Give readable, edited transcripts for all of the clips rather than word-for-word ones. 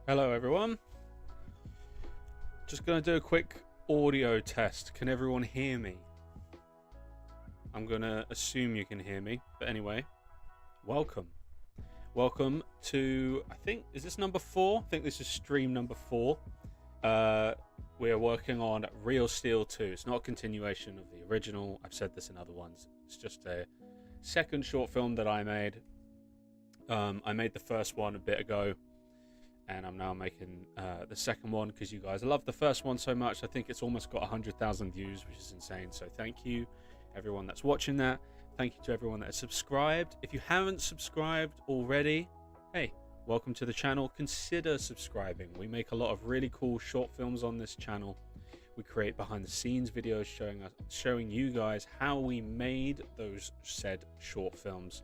Hello everyone. Just going to do a quick audio test. Can everyone hear me? I'm going to assume you can hear me, but anyway, welcome. Welcome to, I think, is this number 4? I think this is stream number 4. We're working on Real Steel 2. It's not a continuation of the original. I've said this in other ones. It's just a second short film that I made. I made the first one a bit ago, and I'm now making the second one because you guys love the first one so much. I think it's almost got 100,000 views, which is insane. So thank you, everyone that's watching that. Thank you to everyone that has subscribed. If you haven't subscribed already, hey, welcome to the channel. Consider subscribing. We make a lot of really cool short films on this channel. We create behind the scenes videos showing you guys how we made those said short films.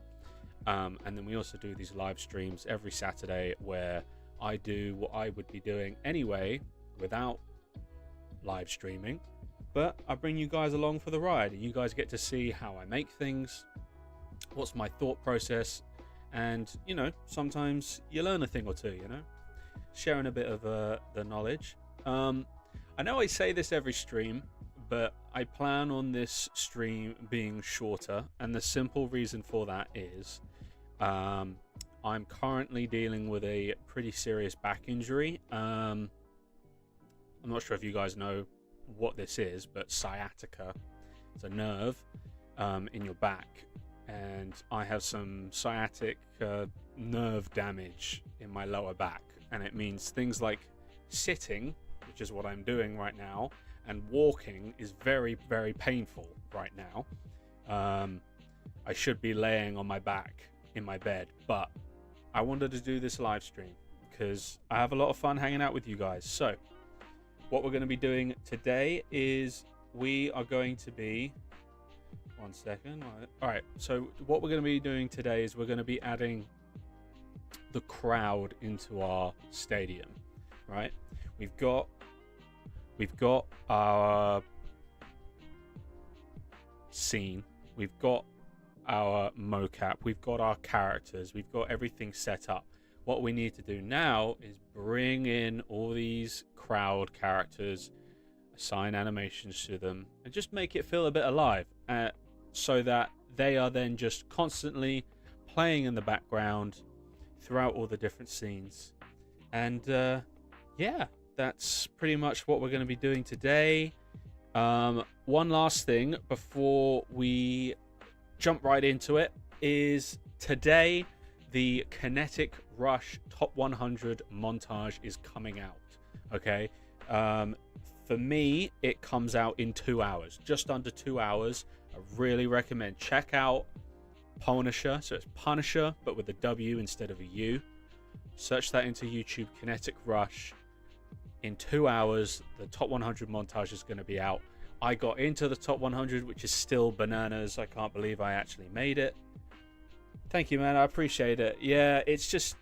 And then we also do these live streams every Saturday where I do what I would be doing anyway without live streaming, but I bring you guys along for the ride, and you guys get to see how I make things, what's my thought process, and you know, sometimes you learn a thing or two, you know, sharing a bit of the knowledge. I know I say this every stream, but I plan on this stream being shorter, and the simple reason for that is I'm currently dealing with a pretty serious back injury. I'm not sure if you guys know what this is, but sciatica, it's a nerve in your back, and I have some sciatic nerve damage in my lower back, and it means things like sitting, which is what I'm doing right now, and walking is very, very painful right now. I should be laying on my back in my bed, but I wanted to do this live stream because I have a lot of fun hanging out with you guys. So what we're going to be doing today is we are going to be, one second. All right. So what we're going to be doing today is we're going to be adding the crowd into our stadium, right? We've got our scene. We've got our MoCap, we've got our characters, we've got everything set up. What we need to do now is bring in all these crowd characters, assign animations to them, and just make it feel a bit alive, so that they are then just constantly playing in the background throughout all the different scenes. And yeah, that's pretty much what we're going to be doing today. One last thing before we jump right into it is today the KINETIC Rush Top 100 montage is coming out. Okay, for me it comes out in 2 hours, just under 2 hours. I really recommend check out PWNISHER, so it's Punisher but with a W instead of a U. Search that into YouTube, KINETIC Rush. In 2 hours the top 100 montage is going to be out. I got into the top 100, which is still bananas. I can't believe I actually made it. Thank you, man. I appreciate it. Yeah, it's just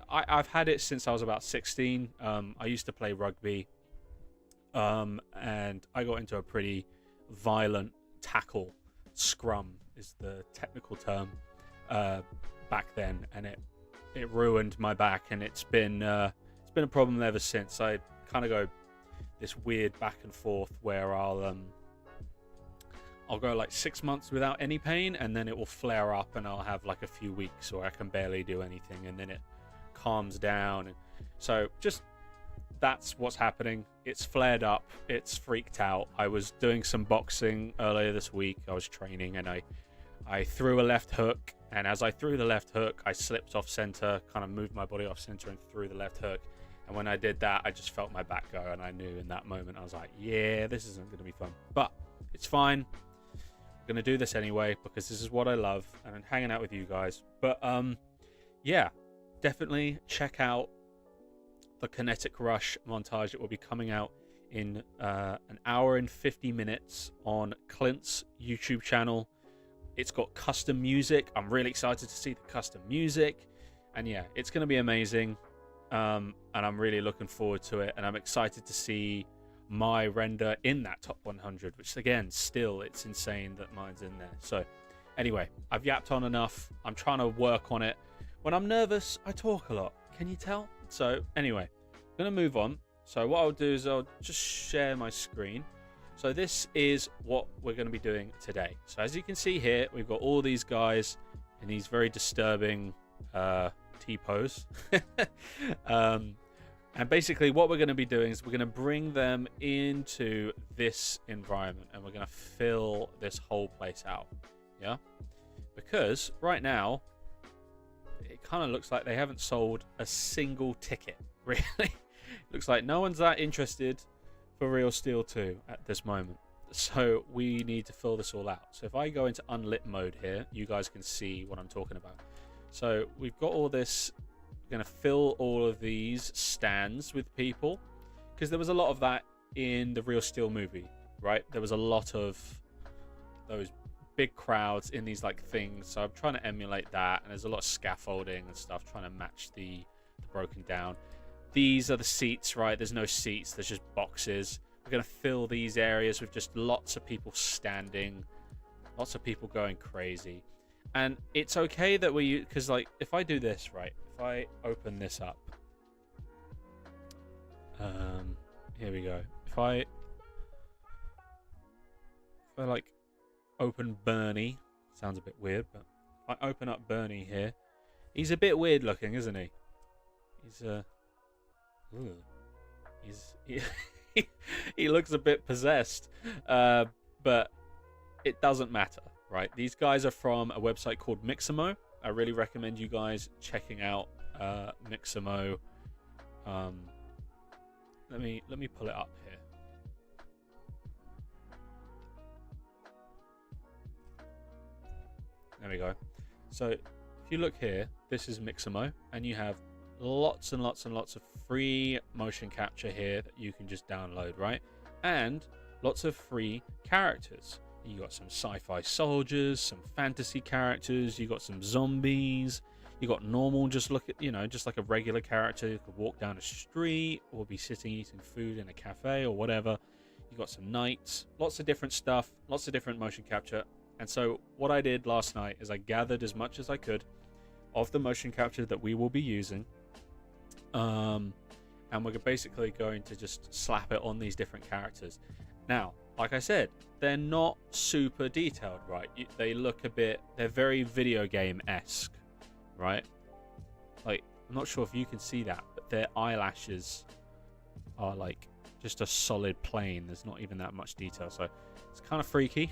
I've had it since I was about 16. I used to play rugby, and I got into a pretty violent tackle. Scrum is the technical term back then, and it ruined my back, and it's been a problem ever since. I kind of go this weird back and forth where I'll go like 6 months without any pain, and then it will flare up and I'll have like a few weeks where I can barely do anything, and then it calms down. And so just that's what's happening. It's flared up, it's freaked out. I was doing some boxing earlier this week. I was training, and I threw a left hook, and as I threw the left hook I slipped off center, kind of moved my body off center and threw the left hook. And when I did that, I just felt my back go, and I knew in that moment, I was like, yeah, this isn't going to be fun. But it's fine. I'm going to do this anyway because this is what I love, and I'm hanging out with you guys. But yeah, definitely check out the KINETIC Rush montage. It will be coming out in an hour and 50 minutes on Clint's YouTube channel. It's got custom music. I'm really excited to see the custom music. And yeah, it's going to be amazing. And I'm really looking forward to it, and I'm excited to see my render in that top 100, which again, still, it's insane that mine's in there. So anyway, I've yapped on enough. I'm trying to work on it. When I'm nervous, I talk a lot. Can you tell? So anyway, I'm going to move on. So what I'll do is I'll just share my screen. So this is what we're going to be doing today. So as you can see here, we've got all these guys in these very disturbing T-pose. And basically what we're going to be doing is we're going to bring them into this environment and we're going to fill this whole place out. Yeah? Because right now, it kind of looks like they haven't sold a single ticket, really. Looks like no one's that interested for Real Steel 2 at this moment. So we need to fill this all out. So if I go into unlit mode here, you guys can see what I'm talking about. So we've got all this. We're going to fill all of these stands with people, because there was a lot of that in the Real Steel movie, right? There was a lot of those big crowds in these like things. So I'm trying to emulate that, and there's a lot of scaffolding and stuff trying to match the broken down. These are the seats, right? There's no seats, there's just boxes. We're going to fill these areas with just lots of people standing, lots of people going crazy. And it's okay that we, because like if I do this, right, if I open this up, here we go. If I like open Bernie, sounds a bit weird, but if I open up Bernie here, he's a bit weird looking, isn't he? He looks a bit possessed, but it doesn't matter, right? These guys are from a website called Mixamo. I really recommend you guys checking out Mixamo. Let me pull it up here. There we go. So if you look here, this is Mixamo, and you have lots and lots and lots of free motion capture here that you can just download, right? And lots of free characters. You got some sci-fi soldiers, some fantasy characters, you got some zombies, you got normal, just look at, you know, just like a regular character who could walk down a street or be sitting eating food in a cafe or whatever. You got some knights, lots of different stuff, lots of different motion capture. And so what I did last night is I gathered as much as I could of the motion capture that we will be using. And we're basically going to just slap it on these different characters. Now, like I said, they're not super detailed, right? They look a bit, they're very video game-esque, right? Like, I'm not sure if you can see that, but their eyelashes are like just a solid plane. There's not even that much detail, so it's kind of freaky.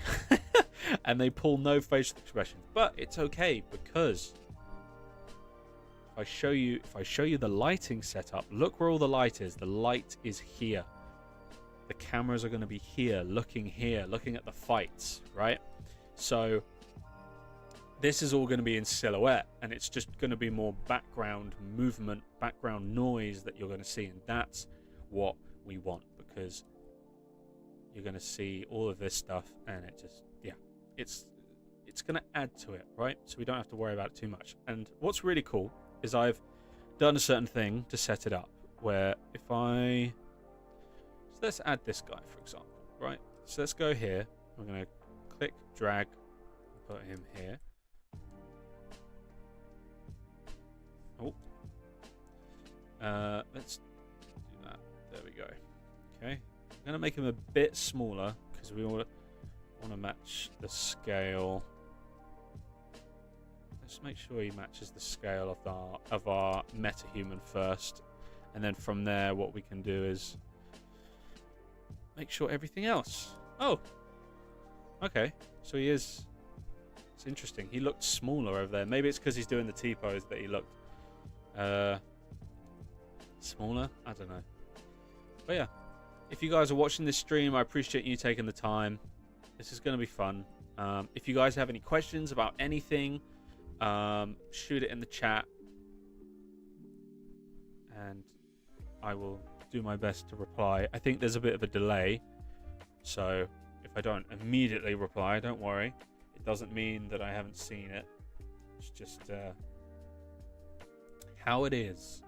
And they pull no facial expressions, but it's okay, because if I show you the lighting setup, look where all the light is. The light is here. The cameras are going to be here, looking at the fights, right? So this is all going to be in silhouette, and it's just going to be more background movement, background noise that you're going to see, and that's what we want, because you're going to see all of this stuff, and it just, yeah, it's going to add to it, right? So we don't have to worry about it too much. And what's really cool is I've done a certain thing to set it up, where if I, so let's add this guy, for example, right? So let's go here. We're going to click, drag, and put him here. Oh, let's do that. There we go. Okay, I'm going to make him a bit smaller because we want to match the scale. Let's make sure he matches the scale of our metahuman first, and then from there what we can do is make sure everything else. Oh, okay, so he is, it's interesting, he looked smaller over there. Maybe it's because he's doing the T-pose that he looked smaller, I don't know. But yeah, if you guys are watching this stream, I appreciate you taking the time. This is going to be fun. If you guys have any questions about anything, shoot it in the chat, and I will do my best to reply. I think there's a bit of a delay, so if I don't immediately reply, don't worry. It doesn't mean that I haven't seen it. It's just how it is.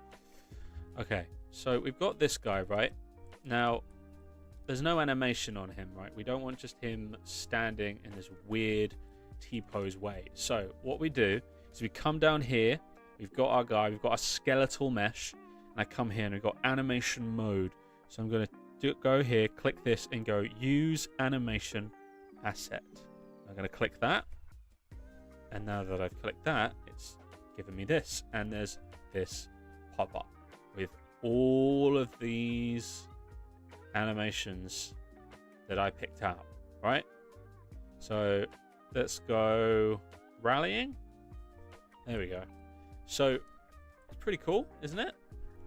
Okay, so we've got this guy, right? Now, there's no animation on him, right? We don't want just him standing in this weird T-pose way. So what we do is we come down here, we've got our guy, we've got a skeletal mesh, and and I come here and we've got animation mode. So I'm going to go here, click this, and go use animation asset. I'm going to click that, and now that I've clicked that, it's given me this, and there's this pop-up with all of these animations that I picked out, right? So let's go rallying. There we go. So it's pretty cool, isn't it?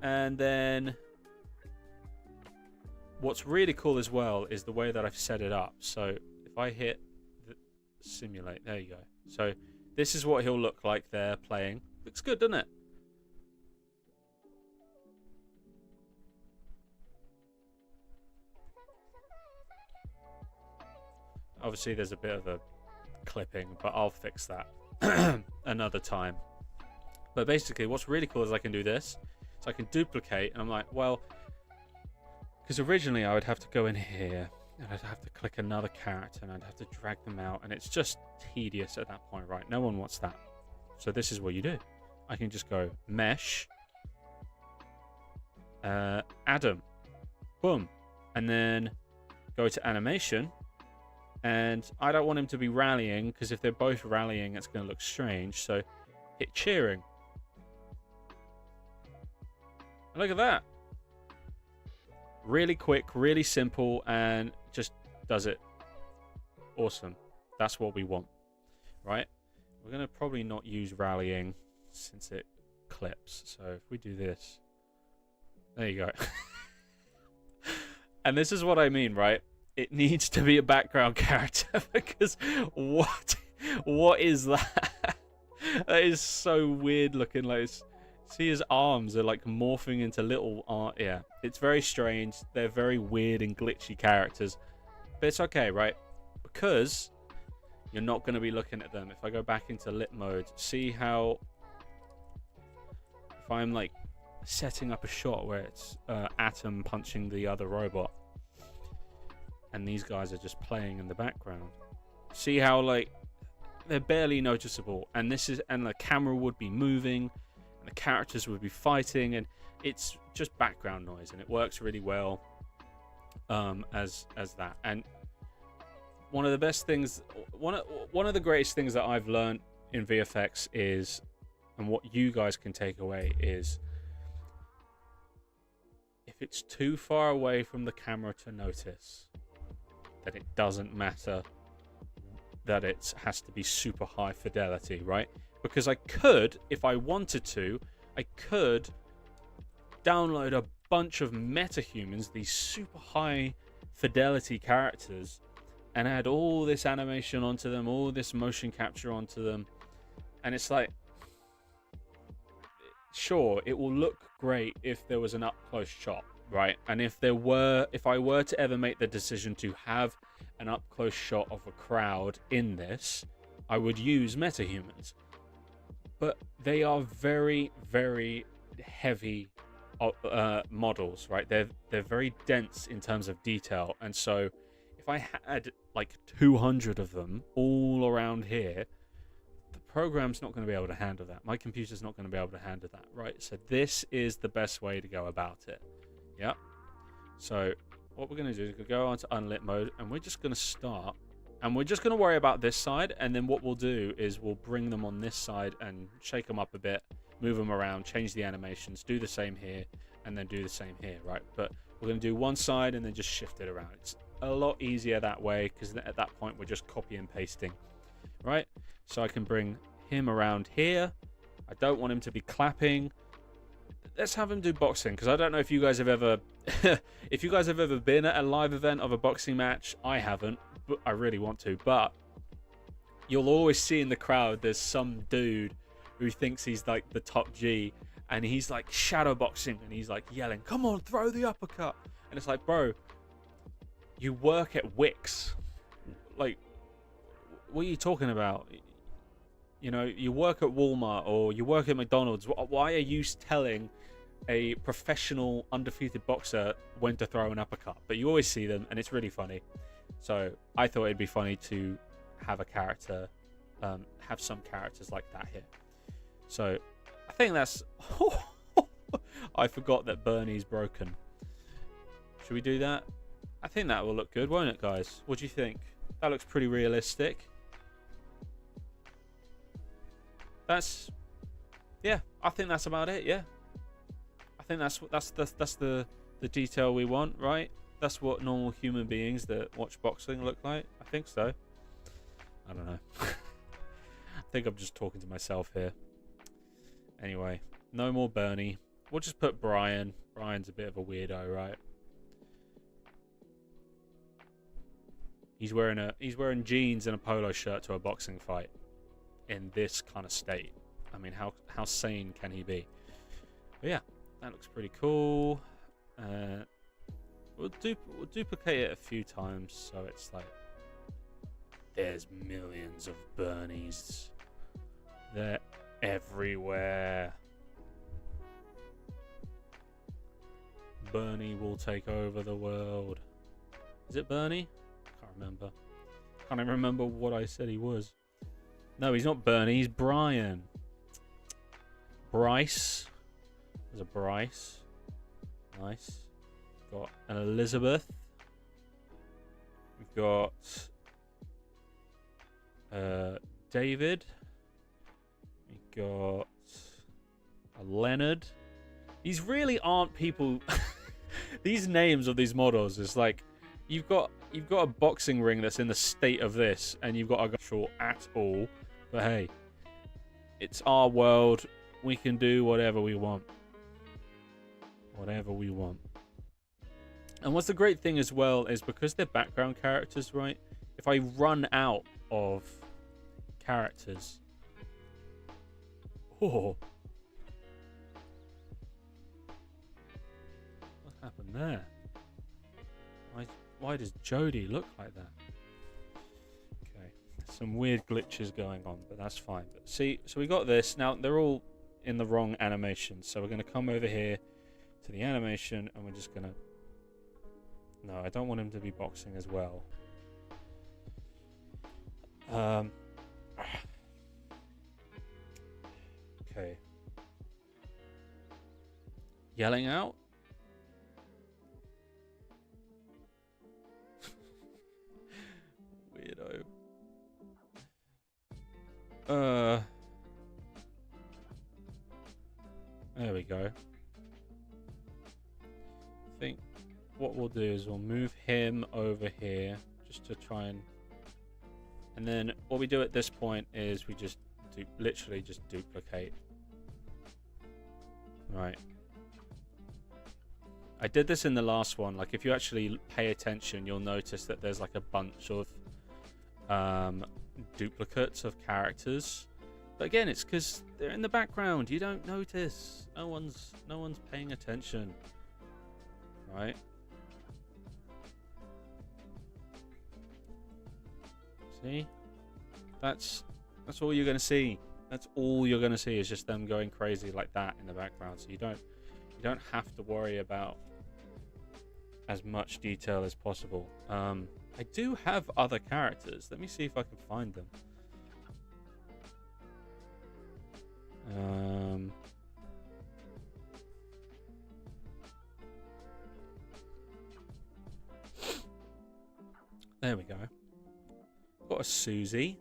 And then what's really cool as well is the way that I've set it up. So if I hit the simulate, there you go. So this is what he'll look like there playing. Looks good, doesn't it? Obviously there's a bit of a clipping, but I'll fix that another time. But basically what's really cool is I can do this. So I can duplicate, and I'm like, well, because originally I would have to go in here and I'd have to click another character and I'd have to drag them out, and it's just tedious at that point, right? No one wants that. So this is what you do. I can just go mesh, Adam, boom, and then go to animation. And I don't want him to be rallying, because if they're both rallying, it's going to look strange. So hit cheering. And look at that. Really quick, really simple, and just does it. Awesome. That's what we want, right? We're going to probably not use rallying since it clips. So if we do this, there you go. And this is what I mean, right? It needs to be a background character, because what is that? That is so weird looking. Like, see, his arms are like morphing into little yeah, it's very strange. They're very weird and glitchy characters, but it's okay, right? Because you're not going to be looking at them. If I go back into lit mode, see how if I'm like setting up a shot where it's Atom punching the other robot, and these guys are just playing in the background. See how like they're barely noticeable, and the camera would be moving, and the characters would be fighting, and it's just background noise, and it works really well as that. And one of the best things, one of the greatest things that I've learned in VFX is, and what you guys can take away is, if it's too far away from the camera to notice, that it doesn't matter that it has to be super high fidelity, right? Because I could, if I wanted to, I could download a bunch of metahumans, these super high fidelity characters, and add all this animation onto them, all this motion capture onto them, and it's like, sure, it will look great if there was an up close shot, right? And if I were to ever make the decision to have an up close shot of a crowd in this, I would use metahumans. But they are very, very heavy models, right? They're very dense in terms of detail, and so if I had like 200 of them all around here, the program's not going to be able to handle that. My computer's not going to be able to handle that, right? So this is the best way to go about it. Yeah. So what we're going to do is go on to unlit mode, and we're just going to start, and we're just going to worry about this side, and then what we'll do is we'll bring them on this side and shake them up a bit, move them around, change the animations, do the same here, and then do the same here, right? But we're going to do one side and then just shift it around. It's a lot easier that way, because at that point we're just copy and pasting, right? So I can bring him around here. I don't want him to be clapping. Let's have him do boxing, because I don't know if you guys have ever if you guys have ever been at a live event of a boxing match. I haven't, but I really want to. But you'll always see in the crowd there's some dude who thinks he's like the top G, and he's like shadow boxing, and he's like yelling, "Come on, throw the uppercut!" And it's like, bro, you work at Wix. Like, what are you talking about? You know, you work at Walmart or you work at McDonald's. Why are you telling a professional undefeated boxer when to throw an uppercut? But you always see them, and it's really funny. So I thought it'd be funny to have a character, have some characters like that here. So I think that's I forgot that Bernie's broken. Should we do that? I think that will look good, won't it, guys? What do you think? That looks pretty realistic. Yeah, I think that's about it. Yeah, I think that's the detail we want, right? That's what normal human beings that watch boxing look like. I think so. I don't know. I think I'm just talking to myself here. Anyway, no more Bernie. We'll just put Brian. Brian's a bit of a weirdo, right? He's wearing jeans and a polo shirt to a boxing fight in this kind of state. I mean, how sane can he be? But yeah, that looks pretty cool. We'll duplicate it a few times so it's like there's millions of Bernies. They're everywhere. Bernie will take over the world. Is it Bernie? Can't remember. Can't even remember what I said he was. No, he's not Bernie. He's Brian. Bryce. There's a Bryce. Nice. Got an Elizabeth. We've got David. We've got a Leonard. These really aren't people. These names of these models is like you've got a boxing ring that's in the state of this, and you've got a short at all. But hey, it's our world. We can do whatever we want. Whatever we want. And what's the great thing as well is because they're background characters, right? If I run out of characters, oh, what happened there? Why does Jodie look like that? Okay, some weird glitches going on, but that's fine. But see, so we got this. Now they're all in the wrong animation, so we're going to come over here to the animation, and we're just going to. No, I don't want him to be boxing as well. Okay. Yelling out. Weirdo. There we go. I think what we'll do is we'll move him over here just to try and then what we do at this point is we just literally just duplicate. Right. I did this in the last one. Like if you actually pay attention, you'll notice that there's like a bunch of duplicates of characters. But again, it's because they're in the background. You don't notice. No one's paying attention. Right? See? That's all you're gonna see. That's all you're gonna see is just them going crazy like that in the background. So you don't have to worry about as much detail as possible. I do have other characters. Let me see if I can find them. There we go. Got a Susie.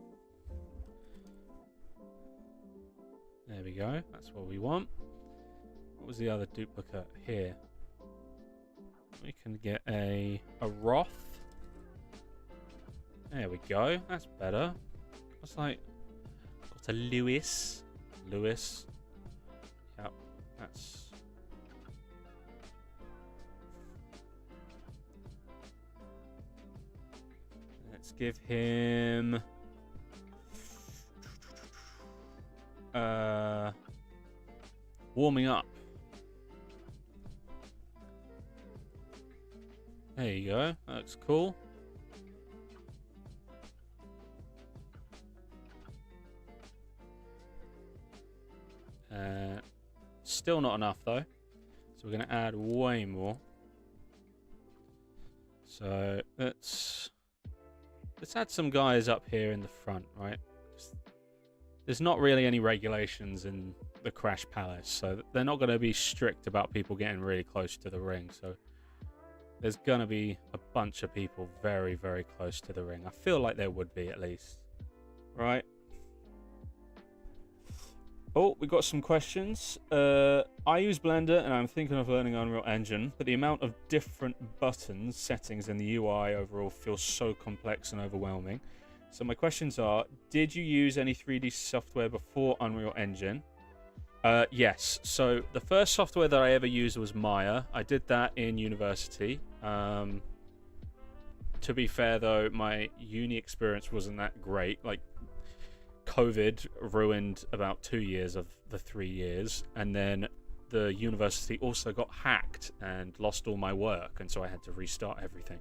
There we go. That's what we want. What was the other duplicate here? We can get a Roth. There we go. That's better. It's like got a Lewis. Lewis. Yep. That's. Let's give him. Warming up. There you go. That looks cool. Still not enough though. So we're going to add way more. So let's add some guys up here in the front, right? There's not really any regulations in the Crash Palace, so they're not going to be strict about people getting really close to the ring. So there's going to be a bunch of people very, very close to the ring. I feel like there would be, at least. Right. Oh, we got some questions. I use Blender and I'm thinking of learning Unreal Engine, but the amount of different buttons, settings, and the UI overall feels so complex and overwhelming. So my questions are, did you use any 3D software before Unreal Engine? Yes. So the first software that I ever used was Maya. I did that in university. To be fair, though, my uni experience wasn't that great. Like, COVID ruined about 2 years of the 3 years, and then the university also got hacked and lost all my work, and so I had to restart everything.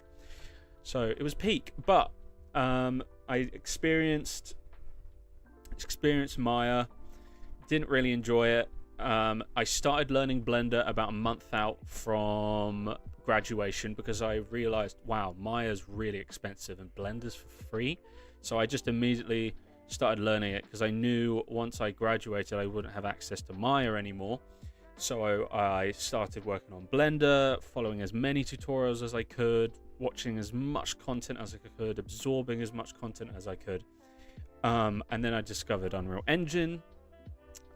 So it was peak, but I experienced Maya, didn't really enjoy it. I started learning Blender about a month out from graduation because I realized, wow, Maya's really expensive and Blender's for free. So I just immediately started learning it because I knew once I graduated I wouldn't have access to Maya anymore. So I started working on Blender, following as many tutorials as I could, watching as much content as I could, absorbing as much content as I could. And then I discovered Unreal Engine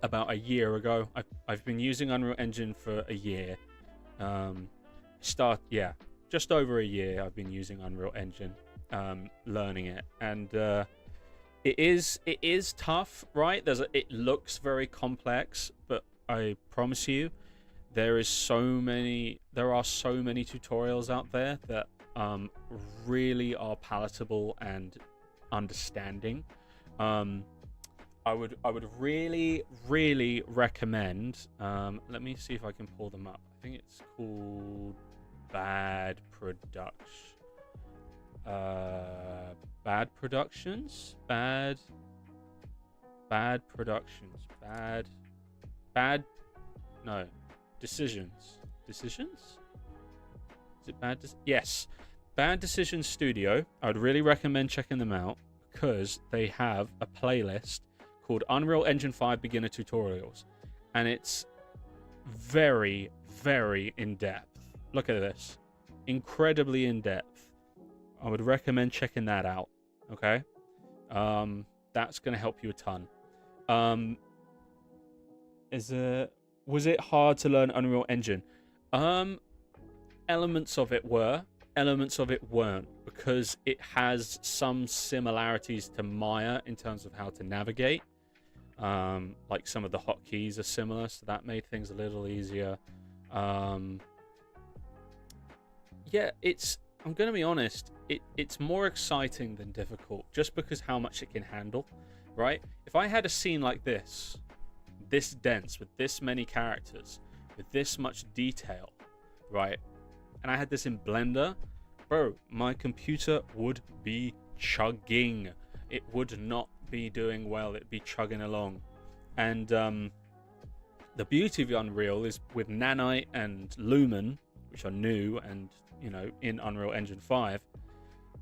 about a year ago. I've been using Unreal Engine for a year. Just over a year I've been using Unreal Engine, learning it. And it is tough, right? It looks very complex, but I promise you, there are so many tutorials out there that really are palatable and understanding. I would really recommend. Let me see if I can pull them up. I think it's called Bad Productions. Decisions? Is it Bad? Yes, Bad Decisions Studio. I would really recommend checking them out because they have a playlist called Unreal Engine 5 Beginner Tutorials, and it's very, very in-depth. Look at this. Incredibly in-depth. I would recommend checking that out. Okay? That's going to help you a ton. Was it hard to learn Unreal Engine? Elements of it were. Elements of it weren't, because it has some similarities to Maya in terms of how to navigate. Like some of the hotkeys are similar, so that made things a little easier. Yeah, I'm going to be honest, it's more exciting than difficult, just because how much it can handle, right? If I had a scene like this dense, with this many characters, with this much detail, right, and I had this in Blender, bro, my computer would be chugging. It would not be doing well. It'd be chugging along. And the beauty of Unreal is with Nanite and Lumen, which are new and, you know, in Unreal Engine 5,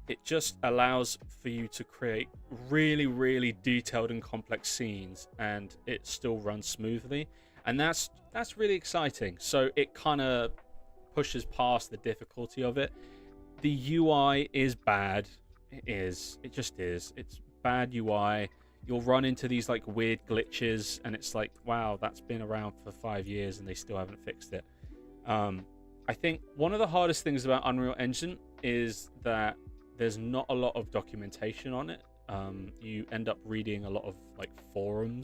it just allows for you to create really, really detailed and complex scenes, and it still runs smoothly. And that's really exciting. So it kind of pushes past the difficulty of it. The UI is bad. It just is. It's bad UI. You'll run into these like weird glitches, and it's like, wow, that's been around for 5 years and they still haven't fixed it. I think one of the hardest things about Unreal Engine is that there's not a lot of documentation on it. You end up reading a lot of like forum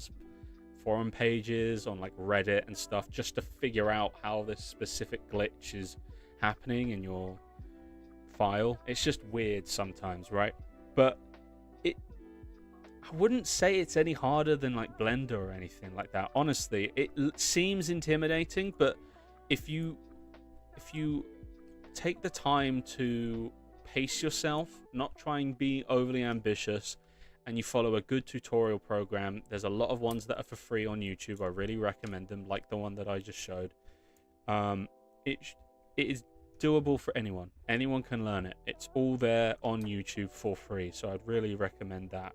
pages on like Reddit and stuff just to figure out how this specific glitch is happening in your file. It's just weird sometimes, right? But I wouldn't say it's any harder than like Blender or anything like that. Honestly, it seems intimidating, but if you take the time to pace yourself, not try and be overly ambitious, and you follow a good tutorial program, there's a lot of ones that are for free on YouTube. I really recommend them, like the one that I just showed. It is doable for anyone. Anyone can learn it. It's all there on YouTube for free, so I'd really recommend that.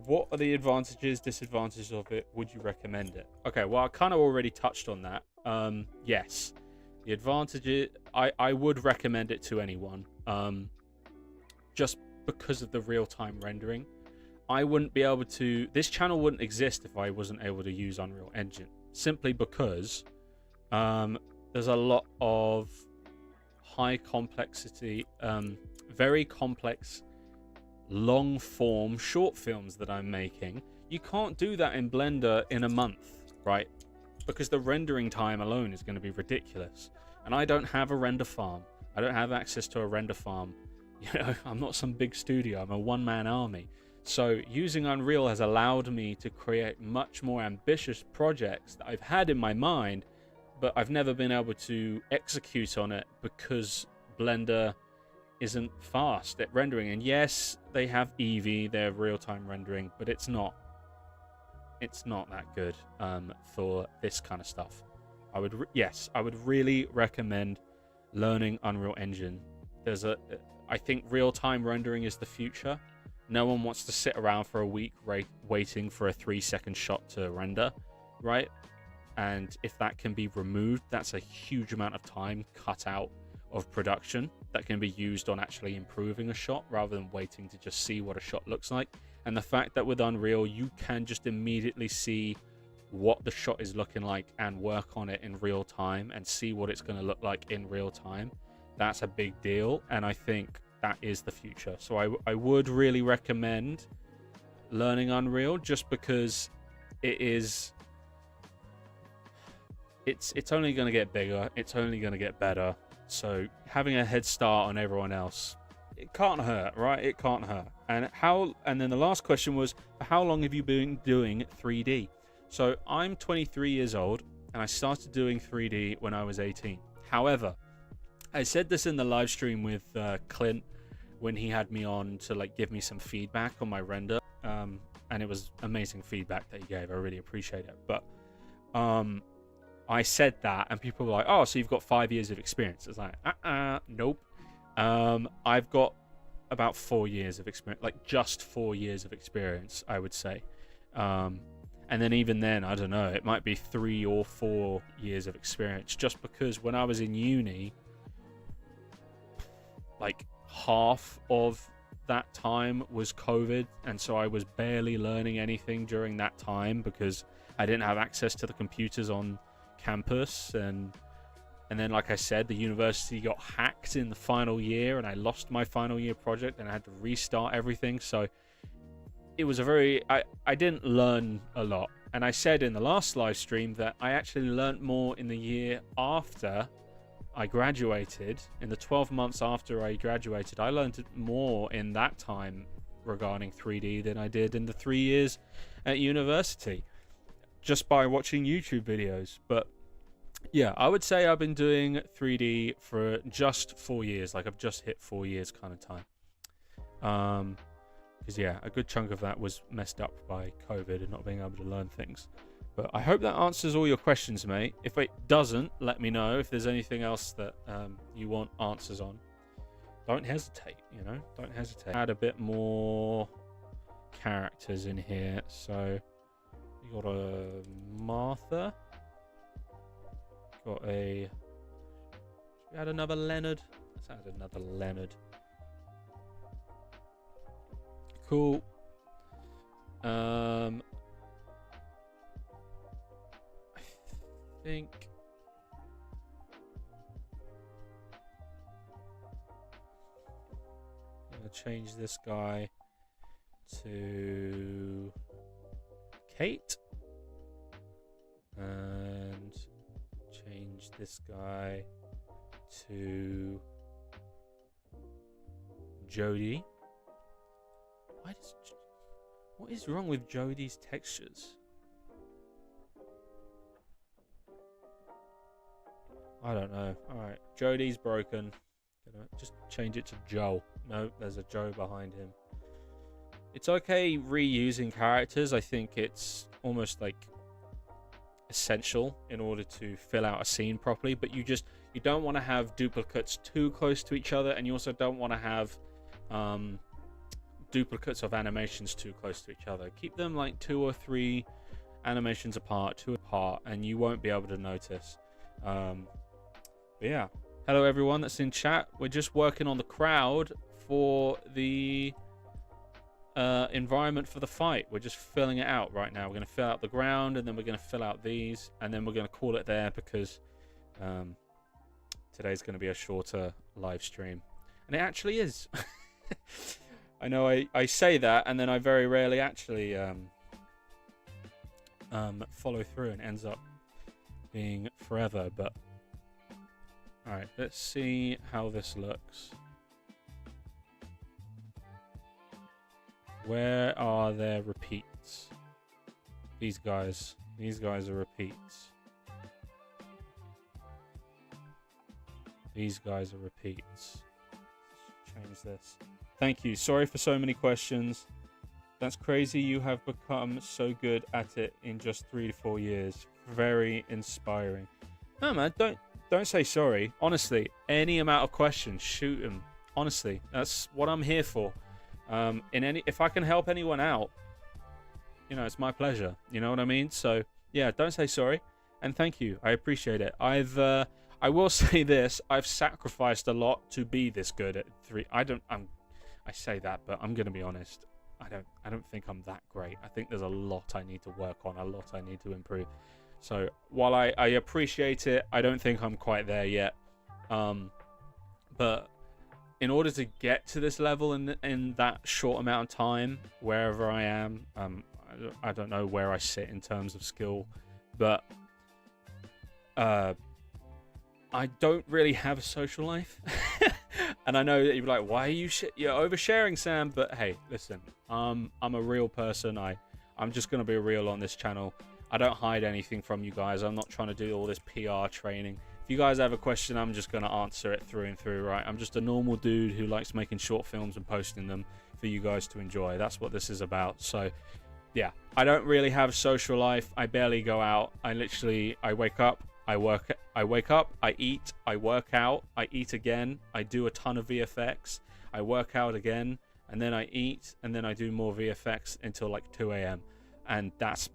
What are the advantages, disadvantages of it? Would you recommend it? Okay, well, I kind of already touched on that. Yes, the advantages, I would recommend it to anyone, just because of the real-time rendering. I wouldn't be able to, this channel wouldn't exist if I wasn't able to use Unreal Engine, simply because there's a lot of high complexity, very complex long form short films that I'm making. You can't do that in Blender in a month, right? Because the rendering time alone is going to be ridiculous. And I don't have a render farm. I don't have access to a render farm. You know, I'm not some big studio. I'm a one-man army. So using Unreal has allowed me to create much more ambitious projects that I've had in my mind, but I've never been able to execute on it because Blender isn't fast at rendering. And yes, they have Eevee, their real-time rendering, but it's not that good for this kind of stuff. I would really recommend learning Unreal Engine. I think real-time rendering is the future. No one wants to sit around for a week waiting for a 3-second shot to render, right? And if that can be removed, that's a huge amount of time cut out of production that can be used on actually improving a shot rather than waiting to just see what a shot looks like. And the fact that with Unreal you can just immediately see what the shot is looking like and work on it in real time and see what it's going to look like in real time, that's a big deal, and I think that is the future. So I would really recommend learning Unreal, just because it's only going to get bigger, it's only going to get better. So having a head start on everyone else, it can't hurt, right? It can't hurt. And then the last question was, how long have you been doing 3D? So I'm 23 years old and I started doing 3D when I was 18. However, I said this in the live stream with Clint when he had me on to like give me some feedback on my render, and it was amazing feedback that he gave. I really appreciate it. But I said that and people were like, oh, so you've got 5 years of experience. It's like, nope. I've got about 4 years of experience, like just 4 years of experience, I would say. And then even then, I don't know, it might be 3 or 4 years of experience, just because when I was in uni, like half of that time was COVID, and so I was barely learning anything during that time because I didn't have access to the computers on campus, and then, like I said, the university got hacked in the final year and I lost my final year project and I had to restart everything. So it was I didn't learn a lot. And I said in the last live stream that I actually learned more in the year after I graduated. In the 12 months after I graduated, I learned more in that time regarding 3D than I did in the 3 years at university, just by watching YouTube videos. But yeah, I would say I've been doing 3D for just 4 years. Like, I've just hit 4 years kind of time. Because yeah, a good chunk of that was messed up by COVID and not being able to learn things. But I hope that answers all your questions, mate. If it doesn't, let me know. If there's anything else that you want answers on, don't hesitate, you know, don't hesitate. Add a bit more characters in here. So you got a Martha. Got a... Should we add another Leonard? Let's add another Leonard. Cool. I think I'm gonna change this guy to Kate and change this guy to Jody. What is wrong with Jody's textures? I don't know. Alright, Jody's broken. Just change it to Joe. No, there's a Joe behind him. It's okay reusing characters. I think it's almost like essential in order to fill out a scene properly, but you don't want to have duplicates too close to each other, and you also don't want to have duplicates of animations too close to each other. Keep them like 2 or 3 animations apart, 2 apart, and you won't be able to notice. But yeah, hello everyone that's in chat. We're just working on the crowd for the environment for the fight. We're just filling it out right now. We're going to fill out the ground, and then we're going to fill out these, and then we're going to call it there, because today's going to be a shorter live stream, and it actually is. I know I say that, and then I very rarely actually follow through, and ends up being forever. But all right, let's see how this looks. Where are their repeats? These guys are repeats. These guys are repeats. Change this. Thank you. Sorry for so many questions. That's crazy. You have become so good at it in just 3 to 4 years. Very inspiring. No, man, don't say sorry. Honestly, any amount of questions, shoot them. Honestly, that's what I'm here for. If I can help anyone out, you know, it's my pleasure. You know what I mean? So yeah, don't say sorry, and thank you. I appreciate it. I will say this: I've sacrificed a lot to be this good at 3. I say that, but I'm gonna be honest. I don't think I'm that great. I think there's a lot I need to work on, a lot I need to improve. So while I appreciate it, I don't think I'm quite there yet. But in order to get to this level in that short amount of time, wherever I am, I don't know where I sit in terms of skill, but I don't really have a social life. And I know that you're like, why are you're oversharing, Sam? But hey, listen, I'm a real person. I'm just gonna be real on this channel. I don't hide anything from you guys. I'm not trying to do all this PR training. If you guys have a question, I'm just gonna answer it through and through, right? I'm just a normal dude who likes making short films and posting them for you guys to enjoy. That's what this is about. So yeah, I don't really have a social life. I barely go out. I wake up, I wake up, I eat, I work out, I eat again, I do a ton of VFX, I work out again, and then I eat, and then I do more VFX until like 2 a.m. And that's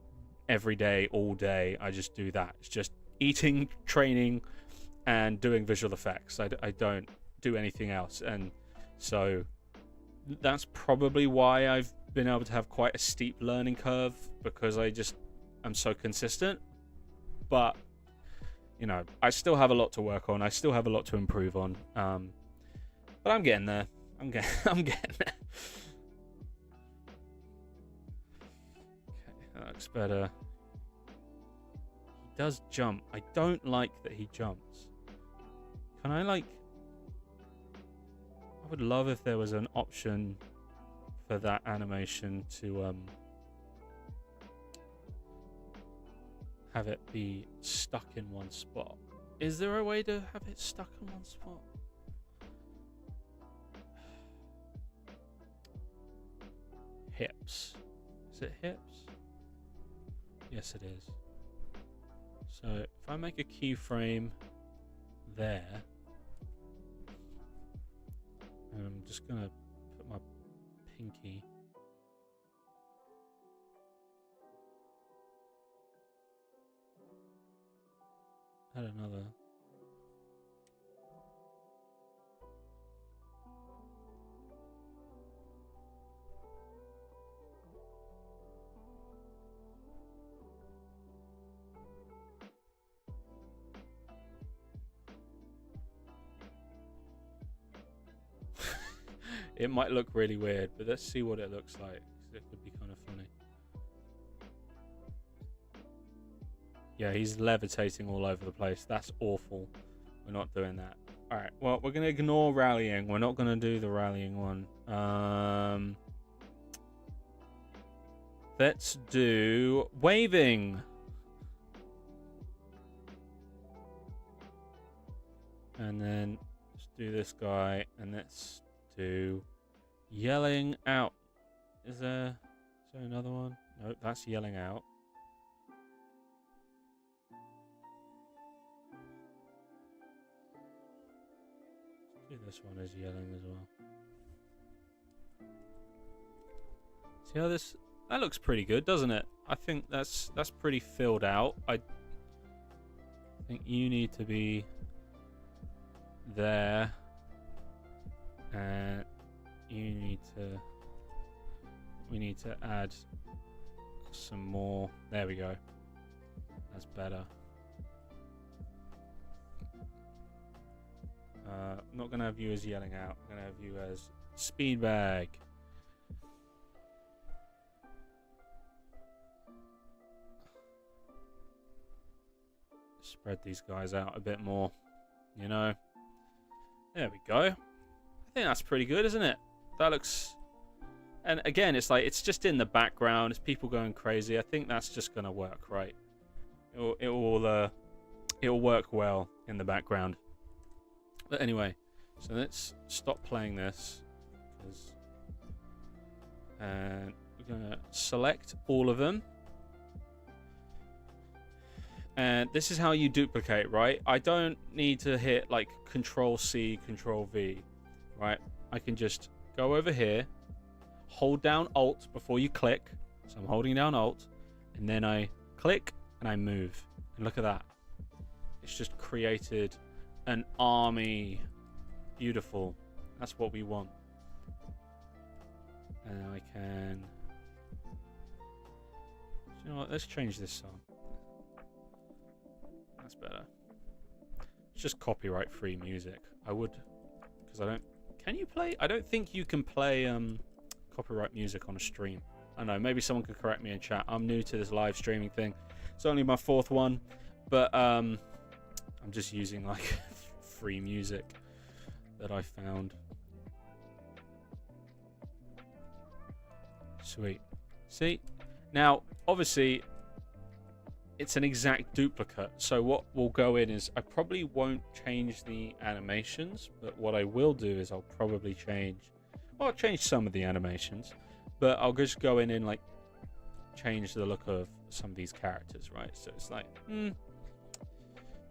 every day, all day. I just do that. It's just eating, training, and doing visual effects. I don't do anything else. And so that's probably why I've been able to have quite a steep learning curve, because I'm so consistent. But you know, I still have a lot to work on. I still have a lot to improve on. But I'm getting there. I'm getting there. Okay, that looks better. He does jump. I don't like that he jumps. Can I I would love if there was an option for that animation to have it be stuck in one spot. Is there a way to have it stuck in one spot? Hips. Is it hips? Yes, it is. So if I make a keyframe there, I'm just gonna put my pinky. Add another. It might look really weird, but let's see what it looks like, 'cause it could be kind of funny. Yeah, he's levitating all over the place. That's awful. We're not doing that. All right, well, we're going to ignore rallying. We're not going to do the rallying one. Let's do waving. And then let's do this guy, and let's do yelling out. Is there another one? Nope, that's yelling out. Let's do this one as yelling as well. See how this... That looks pretty good, doesn't it? I think that's pretty filled out. I think you need to be there. And you need to... We need to add some more. There we go. That's better. I'm not going to have you as yelling out. I'm going to have you as speed bag. Spread these guys out a bit more, you know. There we go. I think that's pretty good, isn't it? That looks... And again, it's like, it's just in the background. It's people going crazy. I think that's just going to work, right? It'll work well in the background. But anyway, so let's stop playing this. And we're going to select all of them. And this is how you duplicate, right? I don't need to hit like Control-C, Control-V, right? I can just go over here, hold down Alt before you click. So I'm holding down Alt, and then I click and I move. And look at that. It's just created an army. Beautiful. That's what we want. And I can... You know what? Let's change this song. That's better. It's just copyright-free music. I would... Because I don't... Can you play? I don't think you can play copyright music on a stream. I don't know. Maybe someone could correct me in chat. I'm new to this live streaming thing. It's only my 4th one. But I'm just using like free music that I found. Sweet. See? Now, obviously, it's an exact duplicate. So what will go in is, I probably won't change the animations, but what I will do is I'll probably change... Well, I'll change some of the animations, but I'll just go in and like change the look of some of these characters, right? So it's like,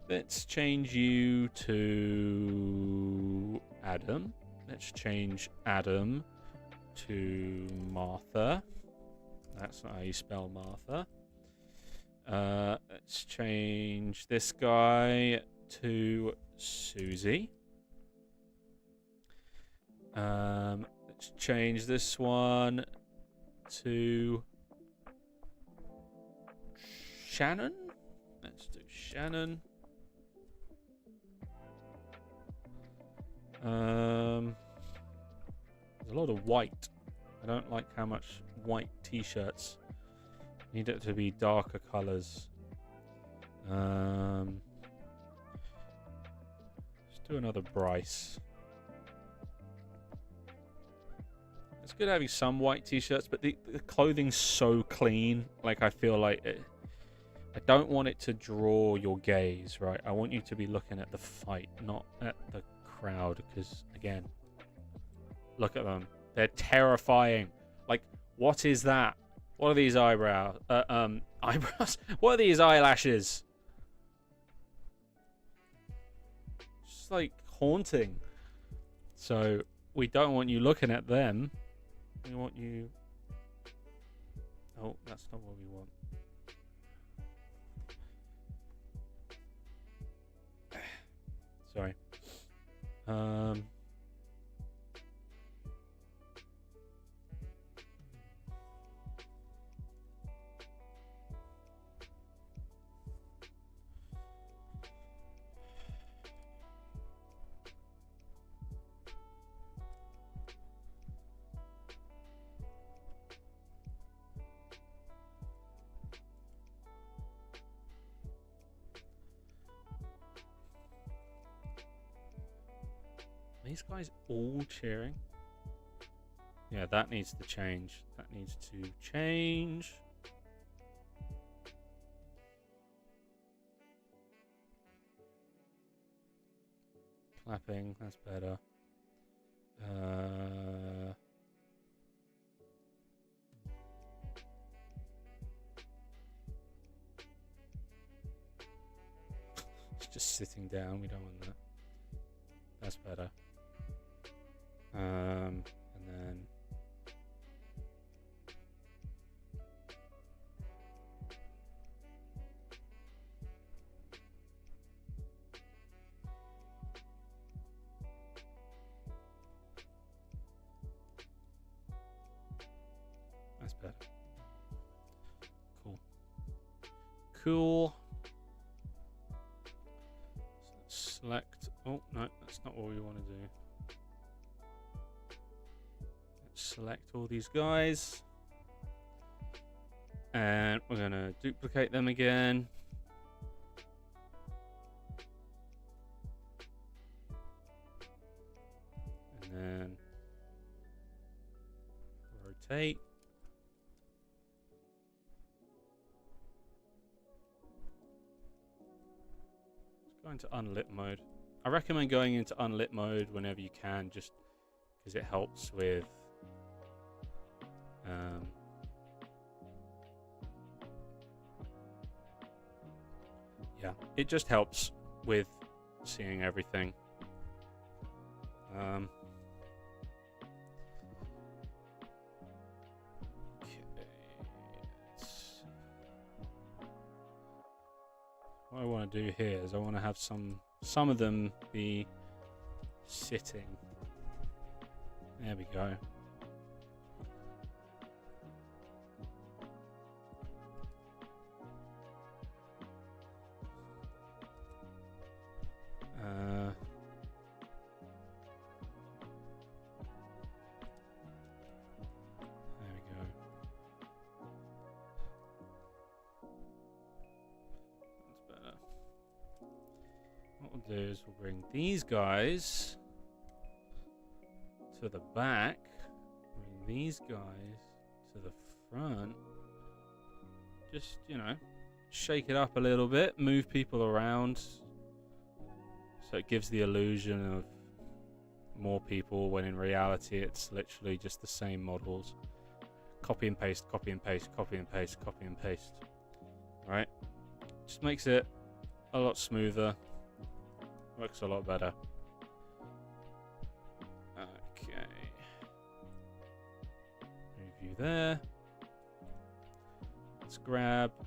let's change you to Adam. Let's change Adam to Martha. That's not how you spell Martha. Let's change this guy to Susie. Let's change this one to Shannon. Let's do Shannon. There's a lot of white. I don't like how much white t-shirts. Need it to be darker colors. Let's do another Bryce. It's good having some white t-shirts, but the clothing's so clean. Like, I feel like it, I don't want it to draw your gaze, right? I want you to be looking at the fight, not at the crowd, because again, look at them. They're terrifying. Like, what is that? What are these eyebrows? Eyebrows? What are these eyelashes? It's like haunting. So we don't want you looking at them. We want you... Oh, that's not what we want. Sorry. These guys all cheering. Yeah, that needs to change. That needs to change. Clapping, that's better. It's just sitting down. We don't want that. That's better. And then Cool. So select. Oh no, that's not what we want to do. Let's select all these guys, and we're gonna duplicate them again. And then rotate. Go into unlit mode. I recommend going into unlit mode whenever you can, just because it helps with yeah, it just helps with seeing everything. What I want to do here is I want to have some of them be sitting. There we go. Do is we'll bring these guys to the back, bring these guys to the front, just, you know, shake it up a little bit, move people around so it gives the illusion of more people when in reality it's literally just the same models. Copy and paste, copy and paste, copy and paste, copy and paste. Right? Just makes it a lot smoother. Works a lot better. Okay. Move you there. Let's grab a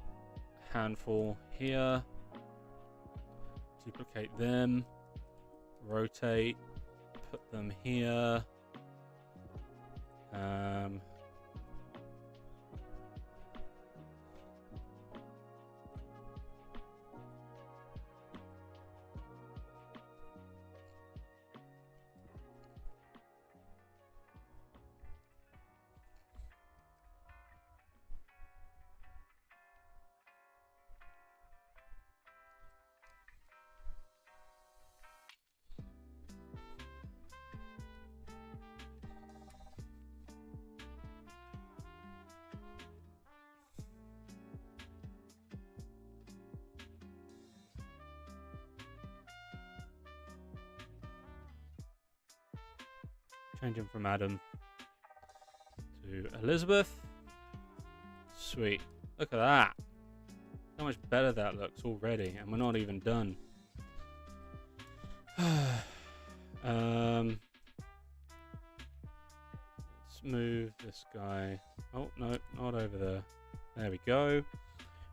handful here. Duplicate them. Rotate. Put them here. Change him from Adam to Elizabeth. Sweet. Look at that. How much better that looks already, and we're not even done. Let's move this guy. Oh, no, not over there. There we go.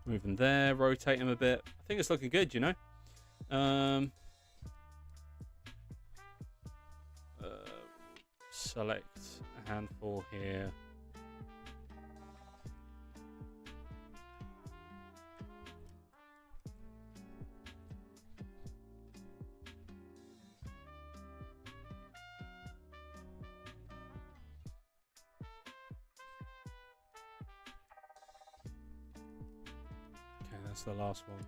Move him there, rotate him a bit. I think it's looking good, you know? Select a handful here. Okay, that's the last one.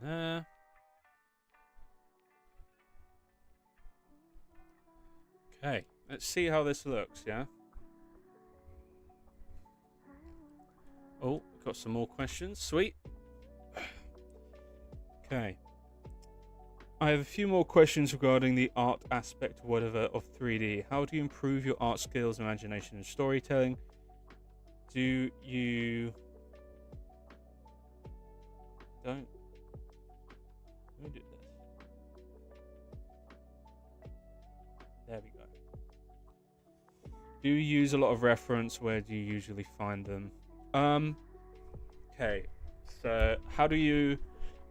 There. Okay, let's see how this looks, yeah? Oh, got some more questions. Sweet. Okay. I have a few more questions regarding the art aspect or whatever of 3D. How do you improve your art skills, imagination, and storytelling? Do you... Don't do that. Do you use a lot of reference? Where do you usually find them? Okay, so how do you...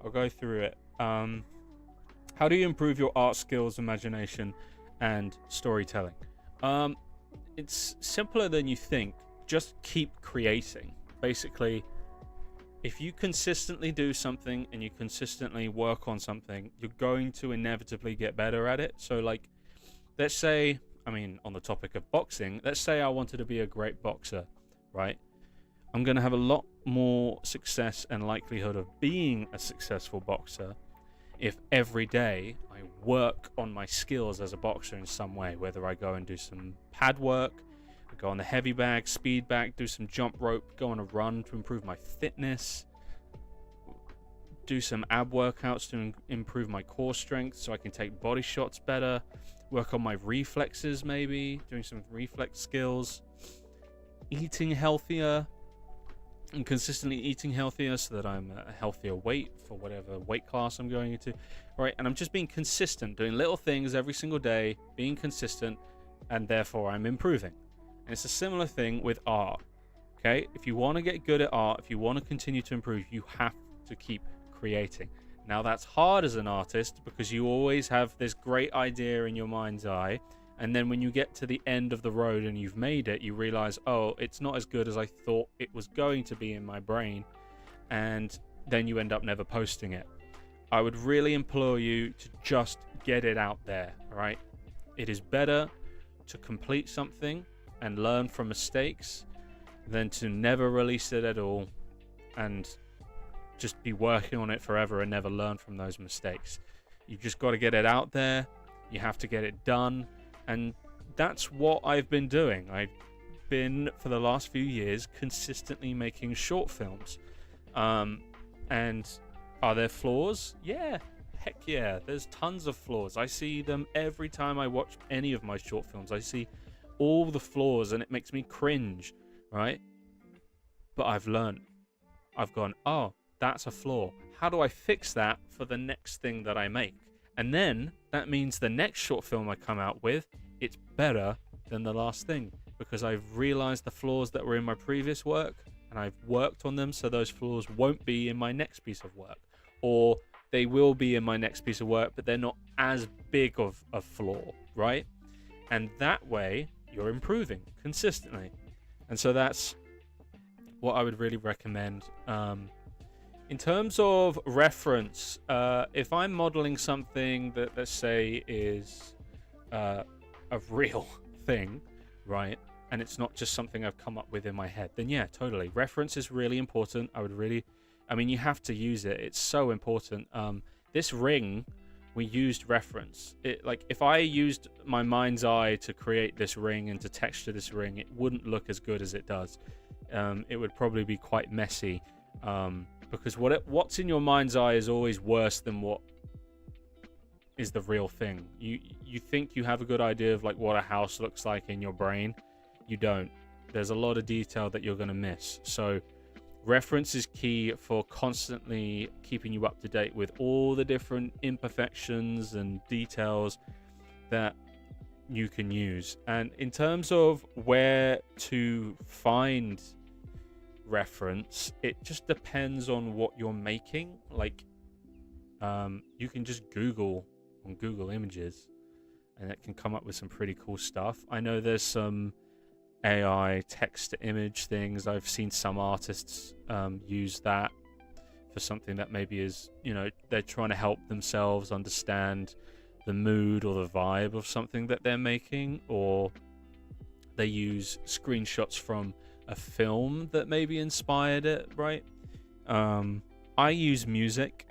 I'll go through it. How do you improve your art skills, imagination, and storytelling? It's simpler than you think. Just keep creating. Basically, if you consistently do something and you consistently work on something, you're going to inevitably get better at it. So, like, let's say, I mean, on the topic of boxing, let's say I wanted to be a great boxer, right? I'm going to have a lot more success and likelihood of being a successful boxer if every day I work on my skills as a boxer in some way, whether I go and do some pad work, go on the heavy bag, speed bag, do some jump rope, go on a run to improve my fitness, do some ab workouts to improve my core strength so I can take body shots better, work on my reflexes maybe, doing some reflex skills, eating healthier, and consistently eating healthier so that I'm a healthier weight for whatever weight class I'm going into. All right, and I'm just being consistent, doing little things every single day, being consistent, and therefore I'm improving. And it's a similar thing with art, okay? If you want to get good at art, if you want to continue to improve, you have to keep creating. Now, that's hard as an artist because you always have this great idea in your mind's eye, and then when you get to the end of the road and you've made it, you realize, oh, it's not as good as I thought it was going to be in my brain, and then you end up never posting it. I would really implore you to just get it out there, all right? It is better to complete something and learn from mistakes than to never release it at all and just be working on it forever and never learn from those mistakes. You just got to get it out there. You have to get it done. And that's what I've been doing. I've been, for the last few years, consistently making short films. And are there flaws? Yeah. Heck yeah. There's tons of flaws. I see them every time I watch any of my short films. I see all the flaws and it makes me cringe, right? But I've learned. I've gone, oh, that's a flaw. How do I fix that for the next thing that I make? And then that means the next short film I come out with, it's better than the last thing because I've realized the flaws that were in my previous work and I've worked on them so those flaws won't be in my next piece of work, or they will be in my next piece of work, but they're not as big of a flaw, right? And that way you're improving consistently. And so that's what I would really recommend. In terms of reference, if I'm modeling something that, let's say, is a real thing, right, and it's not just something I've come up with in my head, then yeah, totally. Reference is really important. I mean, you have to use it. It's so important. This ring, we used reference. Like, if I used my mind's eye to create this ring and to texture this ring, it wouldn't look as good as it does. It would probably be quite messy. Because what's in your mind's eye is always worse than what is the real thing. You think you have a good idea of like what a house looks like in your brain. You don't. There's a lot of detail that you're going to miss. So reference is key for constantly keeping you up to date with all the different imperfections and details that you can use. And in terms of where to find reference, it just depends on what you're making. Like you can just Google on Google Images and it can come up with some pretty cool stuff. I know there's some AI text to image things. I've seen some artists use that for something that maybe is, you know, they're trying to help themselves understand the mood or the vibe of something that they're making, or they use screenshots from a film that maybe inspired it, right? I use music.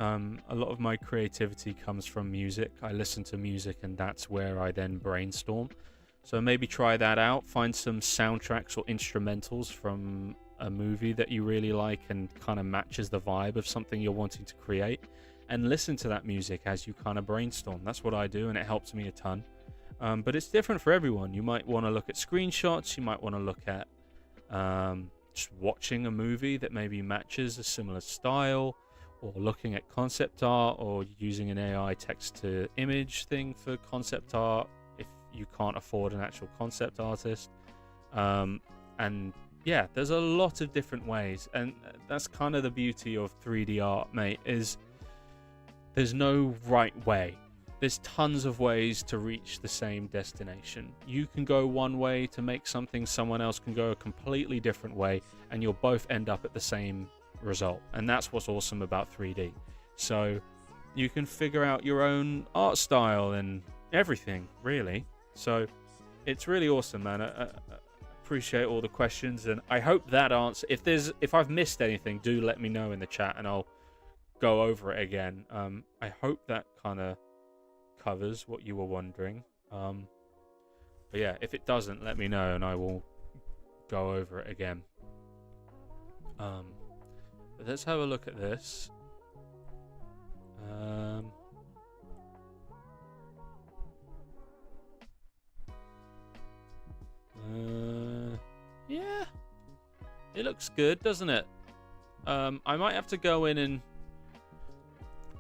A lot of my creativity comes from music. I listen to music and that's where I then brainstorm. So maybe try that out. Find some soundtracks or instrumentals from a movie that you really like and kind of matches the vibe of something you're wanting to create, and listen to that music as you kind of brainstorm. That's what I do, and it helps me a ton. But it's different for everyone. You might want to look at screenshots. You might want to look at just watching a movie that maybe matches a similar style, or looking at concept art, or using an AI text to image thing for concept art if you can't afford an actual concept artist. And yeah, there's a lot of different ways, and that's kind of the beauty of 3D art, mate, is there's no right way. There's tons of ways to reach the same destination. You can go one way to make something, someone else can go a completely different way, and you'll both end up at the same result. And that's what's awesome about 3D. So you can figure out your own art style and everything, really. So it's really awesome, man. I appreciate all the questions, and I hope that answer, if I've missed anything, do let me know in the chat and I'll go over it again. I hope that kind of covers what you were wondering. But yeah, if it doesn't, let me know and I will go over it again. But let's have a look at this. Yeah, it looks good, doesn't it? I might have to go in and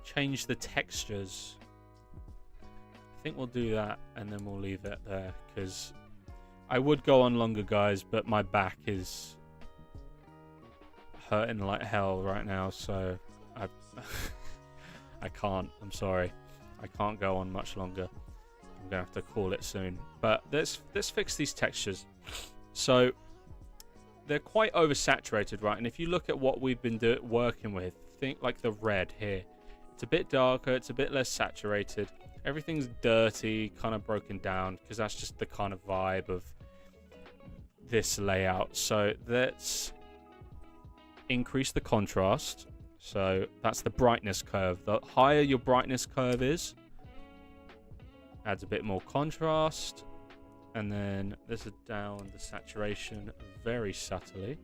change the textures. I think we'll do that and then we'll leave it there, because I would go on longer, guys, but my back is hurting like hell right now, so I can't. I'm sorry, I can't go on much longer. I'm gonna have to call it soon. But let's fix these textures. So they're quite oversaturated, right? And if you look at what we've been working with, think like the red here. It's a bit darker, it's a bit less saturated. Everything's dirty, kind of broken down, because that's just the kind of vibe of this layout. So let's increase the contrast. So that's the brightness curve. The higher your brightness curve is, adds a bit more contrast. And then this is down the saturation very subtly.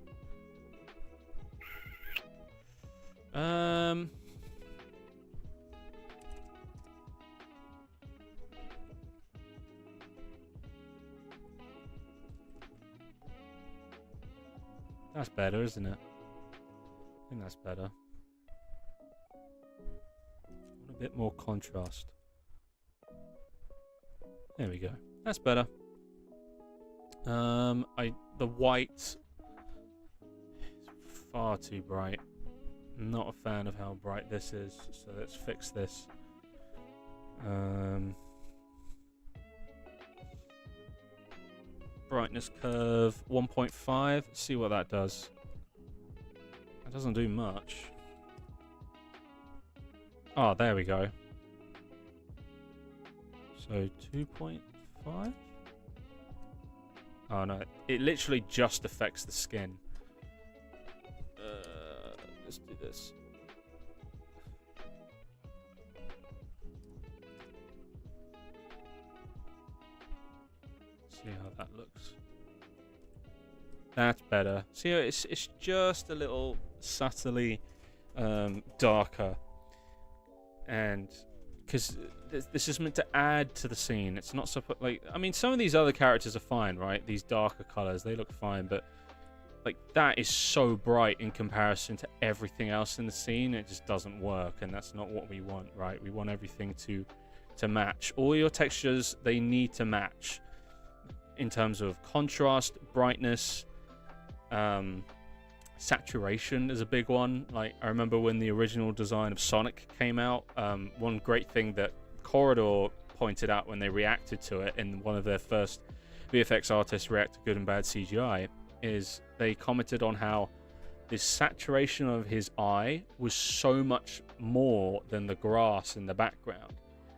That's better, isn't it? I think that's better. Want a bit more contrast. There we go. That's better. The white is far too bright. I'm not a fan of how bright this is, so let's fix this. Brightness curve 1.5. See what that does. That doesn't do much. Oh, there we go. So 2.5. Oh no, it literally just affects the skin. Let's do this. See how that looks. That's better. See, it's just a little subtly darker, and because this is meant to add to the scene. It's not supposed, like, I mean, some of these other characters are fine, right? These darker colors, they look fine, but like that is so bright in comparison to everything else in the scene. It just doesn't work, and that's not what we want, right? We want everything to match. All your textures, they need to match in terms of contrast, brightness, saturation is a big one. Like, I remember when the original design of Sonic came out, one great thing that Corridor pointed out when they reacted to it in one of their first VFX artists react to Good and Bad CGI is they commented on how this saturation of his eye was so much more than the grass in the background,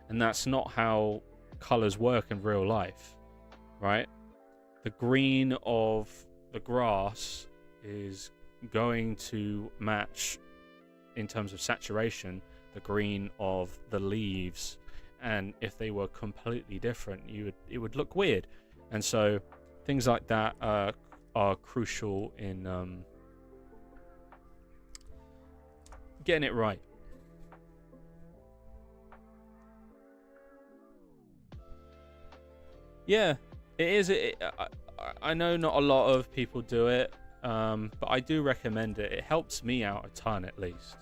and that's not how colors work in real life, right? The green of the grass is going to match in terms of saturation the green of the leaves, and if they were completely different, it would look weird. And so things like that are crucial in getting it right. Yeah, it is. I know not a lot of people do it, but I do recommend it. It helps me out a ton, at least.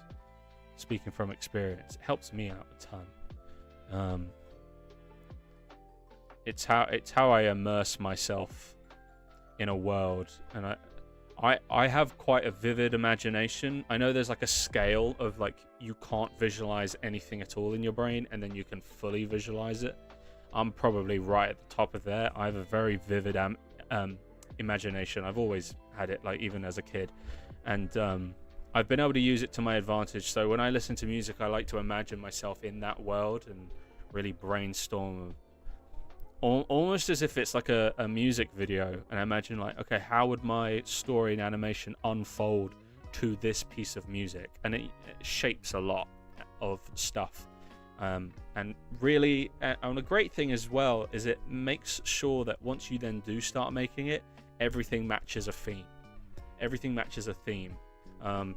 Speaking from experience, it helps me out a ton. it's how I immerse myself in a world, and I have quite a vivid imagination. I know there's like a scale of like you can't visualize anything at all in your brain, and then you can fully visualize it. I'm probably right at the top of there. I have a very vivid imagination. I've always had it, like even as a kid, and I've been able to use it to my advantage. So when I listen to music, I like to imagine myself in that world and really brainstorm, almost as if it's like a music video. And I imagine like, okay, how would my story and animation unfold to this piece of music? And it shapes a lot of stuff. And really, and a great thing as well is it makes sure that once you then do start making it, everything matches a theme. Everything matches a theme.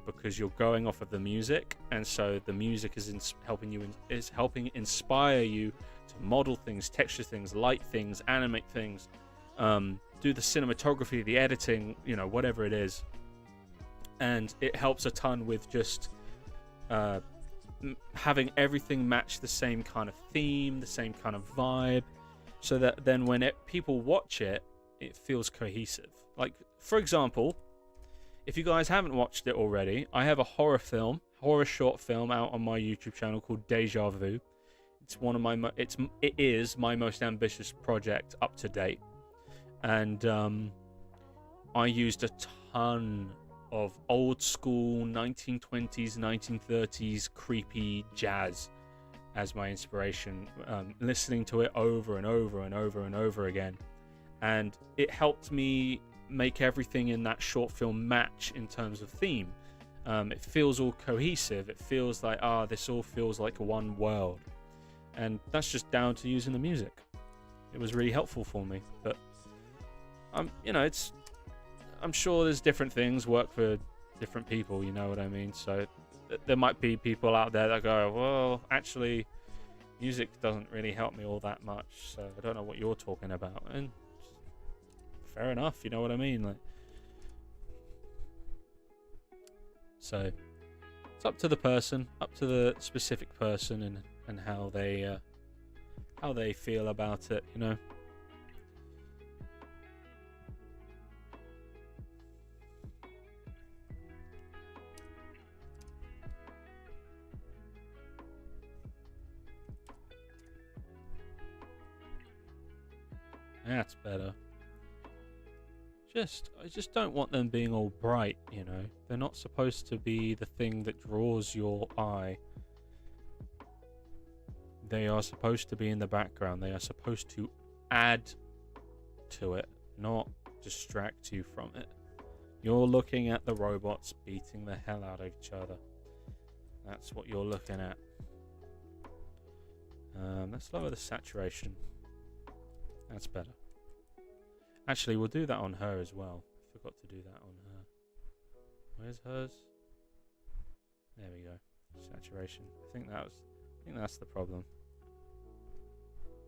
Because you're going off of the music, and so the music is helping inspire you to model things, texture things, light things, animate things, do the cinematography, the editing, you know, whatever it is. And it helps a ton with just having everything match the same kind of theme, the same kind of vibe, so that then when people watch it, it feels cohesive. Like, for example, if you guys haven't watched it already, I have a horror short film out on my YouTube channel called Deja Vu. It's one of my, it is my most ambitious project up to date, and I used a ton of old school 1920s, 1930s creepy jazz as my inspiration, listening to it over and over and over and over again, and it helped me make everything in that short film match in terms of theme. It feels all cohesive. It feels like, this all feels like one world, and that's just down to using the music. It was really helpful for me. But you know, I'm sure there's different things work for different people, you know what I mean? So there might be people out there that go, well, actually music doesn't really help me all that much, so I don't know what you're talking about. And fair enough, you know what I mean? Like, so it's up to the person, up to the specific person, and how they feel about it, you know. That's better. I just don't want them being all bright, you know. They're not supposed to be the thing that draws your eye. They are supposed to be in the background. They are supposed to add to it, not distract you from it. You're looking at the robots beating the hell out of each other. That's what you're looking at. Let's lower the saturation. That's better. Actually, we'll do that on her as well. Forgot to do that on her. Where's hers? There we go. Saturation. I think that's the problem.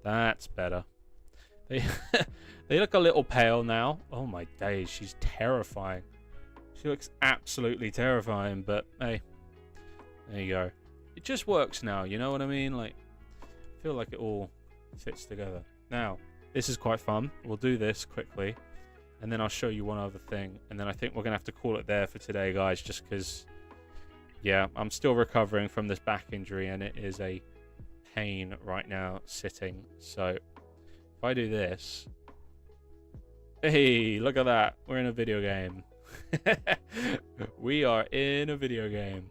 That's better. They look a little pale now. Oh my days, she's terrifying. She looks absolutely terrifying, but hey, there you go. It just works now, you know what I mean? Like, I feel like it all fits together. Now, this is quite fun. We'll do this quickly, and then I'll show you one other thing, and then I think we're gonna have to call it there for today, guys, just because, yeah, I'm still recovering from this back injury, and it is a pain right now sitting. So if I do this, hey, look at that, we're in a video game. We are in a video game.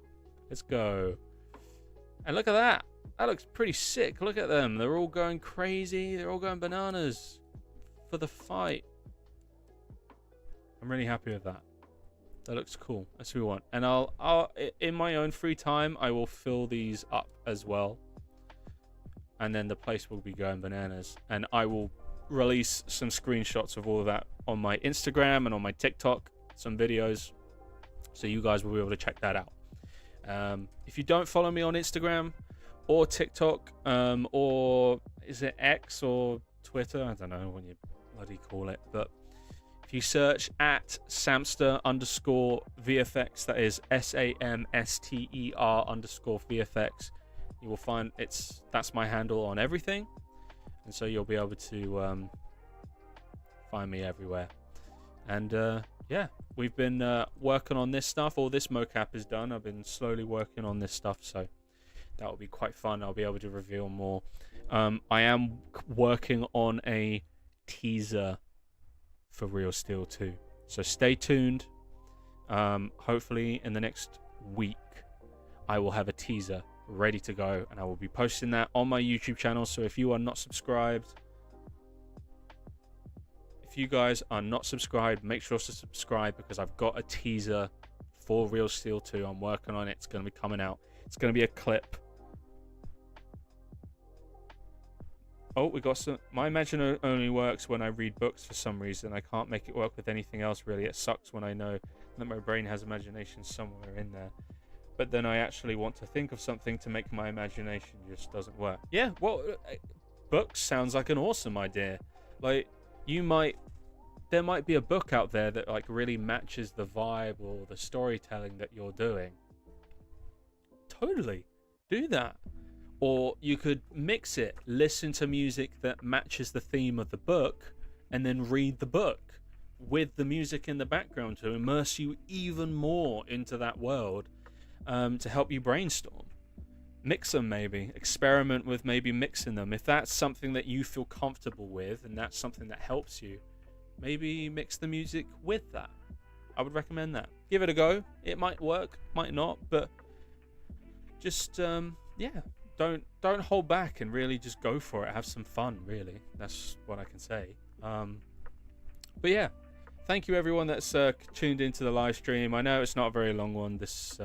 Let's go. And look at that. That looks pretty sick. Look at them. They're all going crazy. They're all going bananas for the fight. I'm really happy with that. That looks cool. That's what we want. And I'll in my own free time, I will fill these up as well. And then the place will be going bananas. And I will release some screenshots of all of that on my Instagram and on my TikTok, some videos, so you guys will be able to check that out. If you don't follow me on Instagram or TikTok, or is it X or Twitter? I don't know what you bloody call it, but if you search at Samster_VFX, that is SAMSTER_VFX, you will find that's my handle on everything. and so you'll be able to find me everywhere. And yeah, we've been working on this stuff. All this mocap is done. I've been slowly working on this stuff, so that will be quite fun. I'll be able to reveal more. I am working on a teaser for Real Steel 2, so stay tuned. Hopefully in the next week I will have a teaser ready to go, and I will be posting that on my YouTube channel. So if you are not subscribed, if you guys are not subscribed, make sure to subscribe, because I've got a teaser for Real Steel 2. I'm working on it. It's going to be coming out. It's going to be a clip. Oh, we got some. My imagine only works when I read books for some reason. I can't make it work with anything else, really. It sucks when I know that my brain has imagination somewhere in there, but then I actually want to think of something to make my imagination just doesn't work. Yeah, well, books sounds like an awesome idea. Like, there might be a book out there that like really matches the vibe or the storytelling that you're doing. Totally do that. Or you could mix it, listen to music that matches the theme of the book, and then read the book with the music in the background to immerse you even more into that world, to help you brainstorm. Mix them, maybe. Experiment with maybe mixing them. If that's something that you feel comfortable with and that's something that helps you, maybe mix the music with that. I would recommend that. Give it a go. It might work, might not, but just, yeah. Don't hold back and really just go for it. Have some fun, really. That's what I can say. But yeah, thank you everyone that's tuned into the live stream. I know it's not a very long one this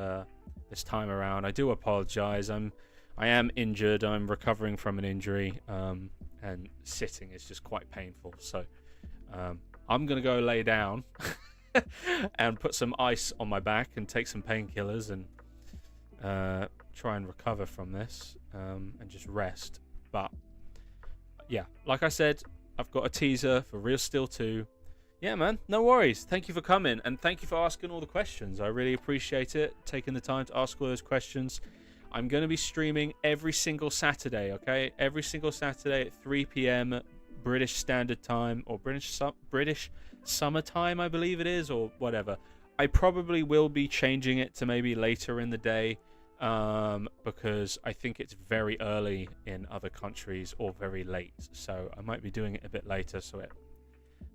time around. I do apologize. I am injured. I'm recovering from an injury, and sitting is just quite painful. So I'm gonna go lay down and put some ice on my back and take some painkillers and try and recover from this, and just rest. But yeah, like I said, I've got a teaser for Real Steel 2. Yeah, man, no worries. Thank you for coming, and thank you for asking all the questions. I really appreciate it, taking the time to ask all those questions. I'm going to be streaming every single Saturday, okay? Every single Saturday at 3 p.m. British Standard Time, or British Summer Time, I believe it is, or whatever. I probably will be changing it to maybe later in the day, because I think it's very early in other countries or very late, so I might be doing it a bit later so it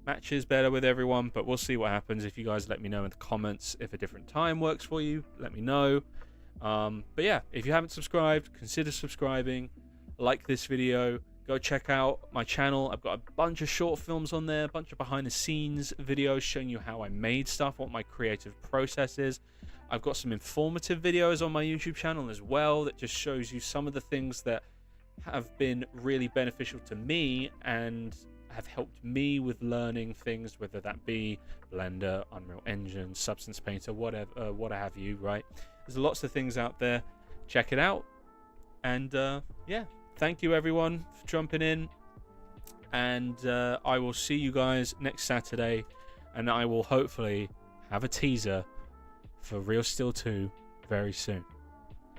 matches better with everyone. But we'll see what happens. If you guys let me know in the comments if a different time works for you, let me know. But yeah, if you haven't subscribed, consider subscribing. Like this video, go check out my channel. I've got a bunch of short films on there, a bunch of behind the scenes videos showing you how I made stuff, what my creative process is. I've got some informative videos on my YouTube channel as well that just shows you some of the things that have been really beneficial to me and have helped me with learning things, whether that be Blender, Unreal Engine, Substance Painter, whatever, what have you, right? There's lots of things out there. Check it out. And yeah, thank you everyone for jumping in. And I will see you guys next Saturday, and I will hopefully have a teaser for Real Steel 2 very soon.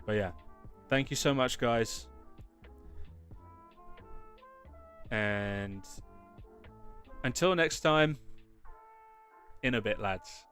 But yeah, thank you so much, guys, and until next time, in a bit, lads.